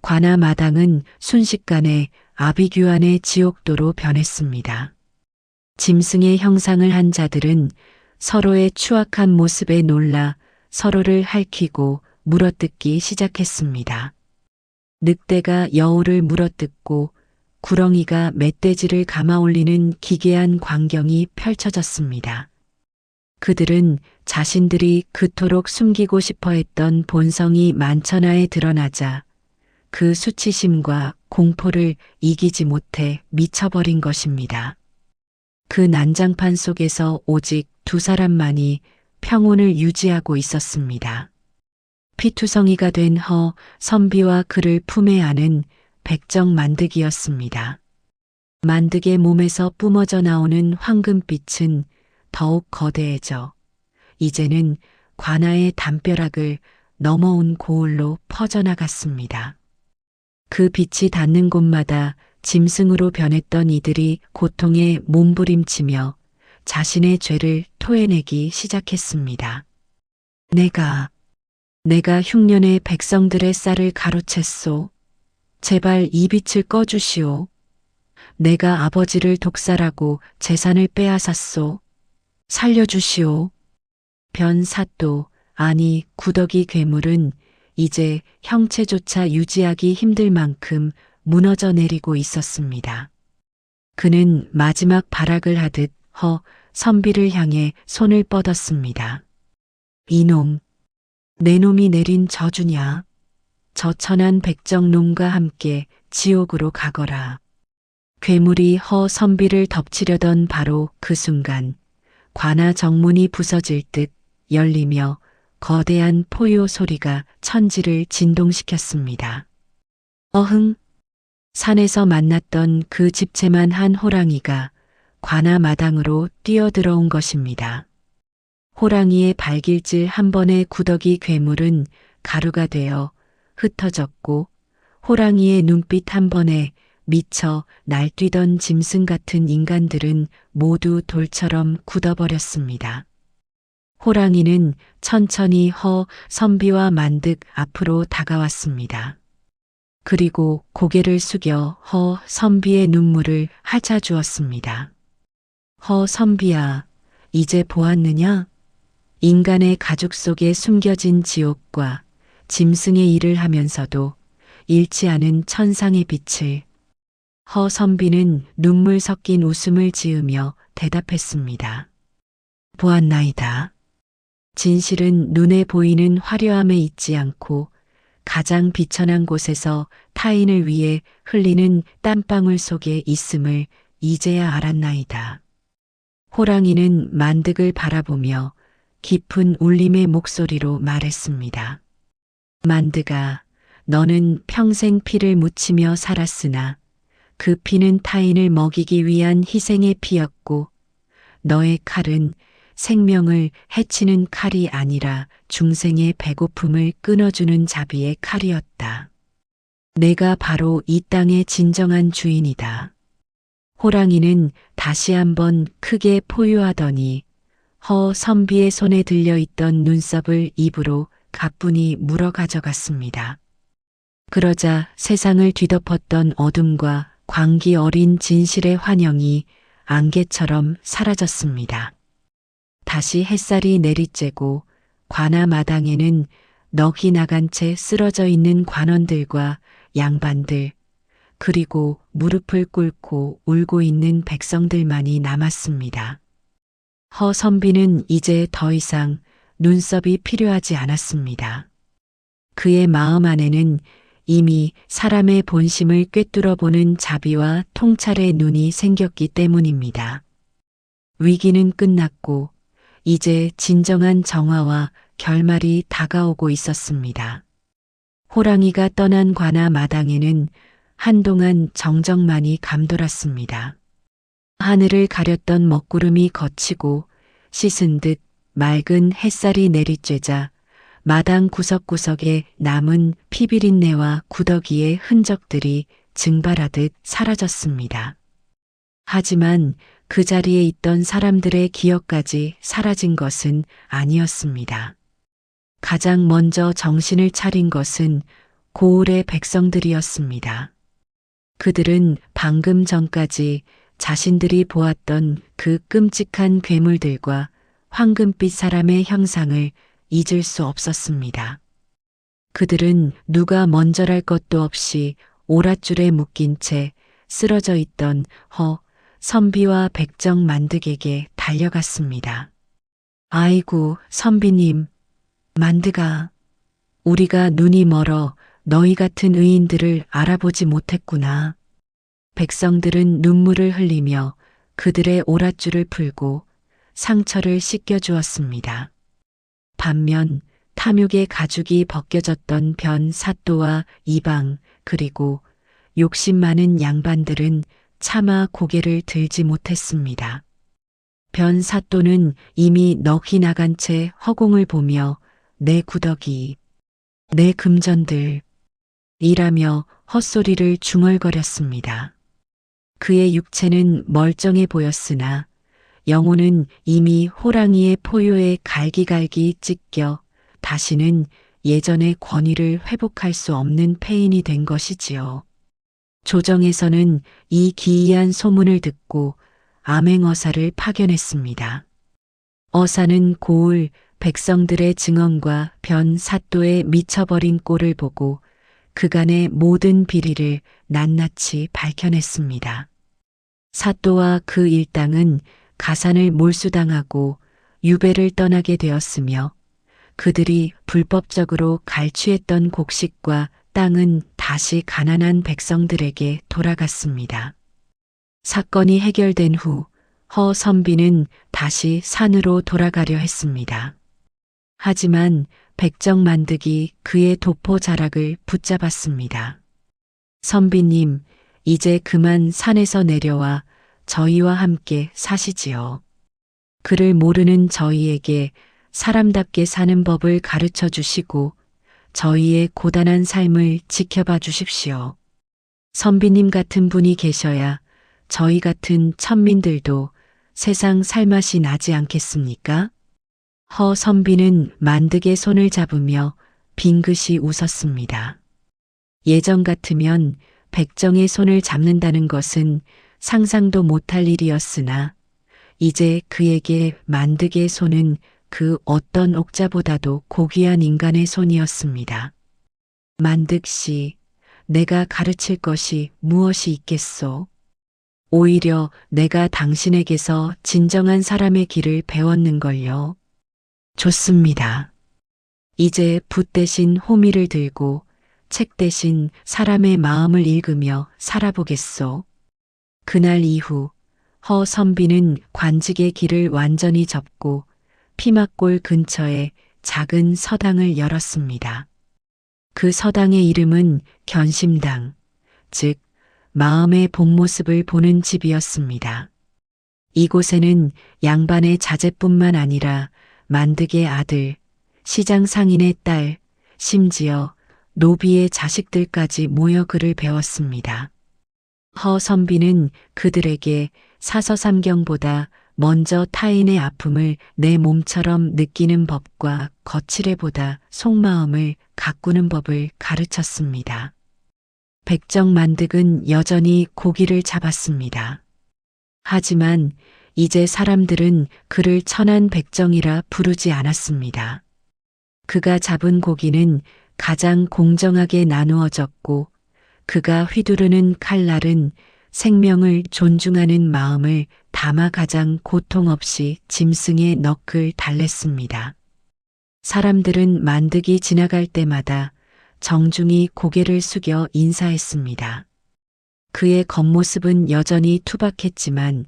관아 마당은 순식간에 아비규환의 지옥도로 변했습니다. 짐승의 형상을 한 자들은 서로의 추악한 모습에 놀라 서로를 핥히고 물어뜯기 시작했습니다. 늑대가 여우를 물어뜯고 구렁이가 멧돼지를 감아올리는 기괴한 광경이 펼쳐졌습니다. 그들은 자신들이 그토록 숨기고 싶어 했던 본성이 만천하에 드러나자 그 수치심과 공포를 이기지 못해 미쳐버린 것입니다. 그 난장판 속에서 오직 두 사람만이 평온을 유지하고 있었습니다. 피투성이가 된 선비와 그를 품에 안은 백정 만득이었습니다. 만득의 몸에서 뿜어져 나오는 황금빛은 더욱 거대해져 이제는 관아의 담벼락을 넘어온 고을로 퍼져나갔습니다. 그 빛이 닿는 곳마다 짐승으로 변했던 이들이 고통에 몸부림치며 자신의 죄를 토해내기 시작했습니다. 내가 흉년의 백성들의 쌀을 가로챘소. 제발 이 빛을 꺼주시오. 내가 아버지를 독살하고 재산을 빼앗았소. 살려주시오. 변사또, 아니 구더기 괴물은 이제 형체조차 유지하기 힘들 만큼 무너져 내리고 있었습니다. 그는 마지막 발악을 하듯 선비를 향해 손을 뻗었습니다. 이놈, 내 놈이 내린 저주냐. 저 천한 백정놈과 함께 지옥으로 가거라. 괴물이 선비를 덮치려던 바로 그 순간 관아 정문이 부서질 듯 열리며 거대한 포효 소리가 천지를 진동시켰습니다. 어흥! 산에서 만났던 그 집채만 한 호랑이가 관아 마당으로 뛰어들어온 것입니다. 호랑이의 발길질 한 번의 구더기 괴물은 가루가 되어 흩어졌고 호랑이의 눈빛 한 번에 미쳐 날뛰던 짐승 같은 인간들은 모두 돌처럼 굳어버렸습니다. 호랑이는 천천히 선비와 만득 앞으로 다가왔습니다. 그리고 고개를 숙여 선비의 눈물을 핥아주었습니다. 선비야, 이제 보았느냐? 인간의 가죽 속에 숨겨진 지옥과 짐승의 일을 하면서도 잃지 않은 천상의 빛을. 선비는 눈물 섞인 웃음을 지으며 대답했습니다. 보았나이다. 진실은 눈에 보이는 화려함에 있지 않고 가장 비천한 곳에서 타인을 위해 흘리는 땀방울 속에 있음을 이제야 알았나이다. 호랑이는 만득을 바라보며 깊은 울림의 목소리로 말했습니다. 만득아, 너는 평생 피를 묻히며 살았으나 그 피는 타인을 먹이기 위한 희생의 피였고 너의 칼은 생명을 해치는 칼이 아니라 중생의 배고픔을 끊어주는 자비의 칼이었다. 내가 바로 이 땅의 진정한 주인이다. 호랑이는 다시 한번 크게 포효하더니 선비의 손에 들려있던 눈썹을 입으로 가뿐히 물어 가져갔습니다. 그러자 세상을 뒤덮었던 어둠과 광기 어린 진실의 환영이 안개처럼 사라졌습니다. 다시 햇살이 내리쬐고 관아 마당에는 넋이 나간 채 쓰러져 있는 관원들과 양반들, 그리고 무릎을 꿇고 울고 있는 백성들만이 남았습니다. 선비는 이제 더 이상 눈썹이 필요하지 않았습니다. 그의 마음 안에는 이미 사람의 본심을 꿰뚫어 보는 자비와 통찰의 눈이 생겼기 때문입니다. 위기는 끝났고 이제 진정한 정화와 결말이 다가오고 있었습니다. 호랑이가 떠난 관아 마당에는 한동안 정적만이 감돌았습니다. 하늘을 가렸던 먹구름이 걷히고 씻은 듯 맑은 햇살이 내리쬐자 마당 구석구석에 남은 피비린내와 구더기의 흔적들이 증발하듯 사라졌습니다. 하지만 그 자리에 있던 사람들의 기억까지 사라진 것은 아니었습니다. 가장 먼저 정신을 차린 것은 고을의 백성들이었습니다. 그들은 방금 전까지 자신들이 보았던 그 끔찍한 괴물들과 황금빛 사람의 형상을 잊을 수 없었습니다. 그들은 누가 먼저랄 것도 없이 오랏줄에 묶인 채 쓰러져 있던 선비와 백정 만득에게 달려갔습니다. 아이고, 선비님, 만득아, 우리가 눈이 멀어 너희 같은 의인들을 알아보지 못했구나. 백성들은 눈물을 흘리며 그들의 오랏줄을 풀고 상처를 씻겨주었습니다. 반면 탐욕의 가죽이 벗겨졌던 변 사또와 이방 그리고 욕심 많은 양반들은 차마 고개를 들지 못했습니다. 변 사또는 이미 넋이 나간 채 허공을 보며 내 구더기, 내 금전들 이라며 헛소리를 중얼거렸습니다. 그의 육체는 멀쩡해 보였으나 영혼은 이미 호랑이의 포효에 갈기갈기 찢겨 다시는 예전의 권위를 회복할 수 없는 폐인이 된 것이지요. 조정에서는 이 기이한 소문을 듣고 암행어사를 파견했습니다. 어사는 고을 백성들의 증언과 변 사또의 미쳐버린 꼴을 보고 그간의 모든 비리를 낱낱이 밝혀냈습니다. 사또와 그 일당은 가산을 몰수당하고 유배를 떠나게 되었으며 그들이 불법적으로 갈취했던 곡식과 땅은 다시 가난한 백성들에게 돌아갔습니다. 사건이 해결된 후 허선비는 다시 산으로 돌아가려 했습니다. 하지만 백정만득이 그의 도포 자락을 붙잡았습니다. 선비님, 이제 그만 산에서 내려와 저희와 함께 사시지요. 그를 모르는 저희에게 사람답게 사는 법을 가르쳐 주시고 저희의 고단한 삶을 지켜봐 주십시오. 선비님 같은 분이 계셔야 저희 같은 천민들도 세상 살맛이 나지 않겠습니까? 허선비는 만득의 손을 잡으며 빙긋이 웃었습니다. 예전 같으면 백정의 손을 잡는다는 것은 상상도 못할 일이었으나 이제 그에게 만득의 손은 그 어떤 옥자보다도 고귀한 인간의 손이었습니다. 만득 씨, 내가 가르칠 것이 무엇이 있겠소? 오히려 내가 당신에게서 진정한 사람의 길을 배웠는걸요. 좋습니다. 이제 붓 대신 호미를 들고 책 대신 사람의 마음을 읽으며 살아보겠소. 그날 이후 허선비는 관직의 길을 완전히 접고 피막골 근처에 작은 서당을 열었습니다. 그 서당의 이름은 견심당, 즉 마음의 본 모습을 보는 집이었습니다. 이곳에는 양반의 자제뿐만 아니라 만득의 아들, 시장 상인의 딸, 심지어 노비의 자식들까지 모여 글을 배웠습니다. 허선비는 그들에게 사서삼경보다 먼저 타인의 아픔을 내 몸처럼 느끼는 법과 거칠애보다 속마음을 가꾸는 법을 가르쳤습니다. 백정만득은 여전히 고기를 잡았습니다. 하지만 이제 사람들은 그를 천한 백정이라 부르지 않았습니다. 그가 잡은 고기는 가장 공정하게 나누어졌고 그가 휘두르는 칼날은 생명을 존중하는 마음을 담아 가장 고통 없이 짐승의 너클 달랬습니다. 사람들은 만득이 지나갈 때마다 정중히 고개를 숙여 인사했습니다. 그의 겉모습은 여전히 투박했지만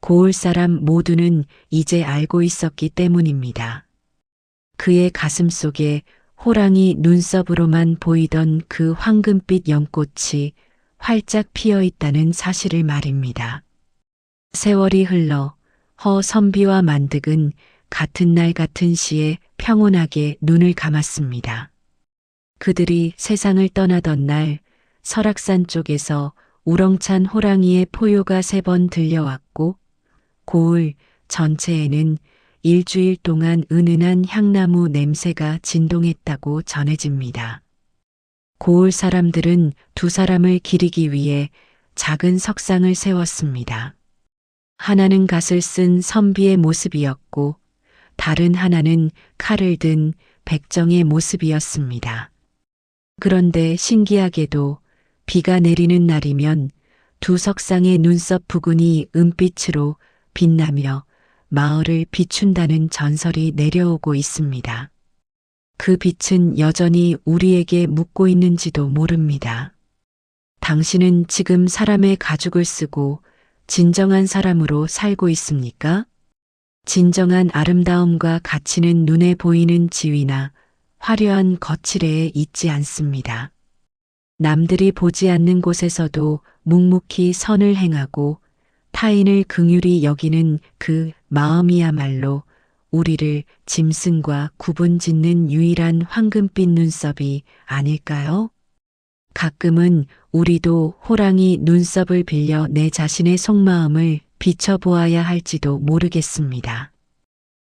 고을 사람 모두는 이제 알고 있었기 때문입니다. 그의 가슴 속에 호랑이 눈썹으로만 보이던 그 황금빛 연꽃이 활짝 피어 있다는 사실을 말입니다. 세월이 흘러 허선비와 만득은 같은 날 같은 시에 평온하게 눈을 감았습니다. 그들이 세상을 떠나던 날 설악산 쪽에서 우렁찬 호랑이의 포효가 3번 들려왔고 고을 전체에는 일주일 동안 은은한 향나무 냄새가 진동했다고 전해집니다. 고을 사람들은 2사람을 기리기 위해 작은 석상을 세웠습니다. 하나는 갓을 쓴 선비의 모습이었고 다른 하나는 칼을 든 백정의 모습이었습니다. 그런데 신기하게도 비가 내리는 날이면 2 석상의 눈썹 부근이 은빛으로 빛나며 마을을 비춘다는 전설이 내려오고 있습니다. 그 빛은 여전히 우리에게 묻고 있는지도 모릅니다. 당신은 지금 사람의 가죽을 쓰고 진정한 사람으로 살고 있습니까? 진정한 아름다움과 가치는 눈에 보이는 지위나 화려한 거칠애에 있지 않습니다. 남들이 보지 않는 곳에서도 묵묵히 선을 행하고 타인을 긍휼히 여기는 그 마음이야말로 우리를 짐승과 구분짓는 유일한 황금빛 눈썹이 아닐까요? 가끔은 우리도 호랑이 눈썹을 빌려 내 자신의 속마음을 비춰보아야 할지도 모르겠습니다.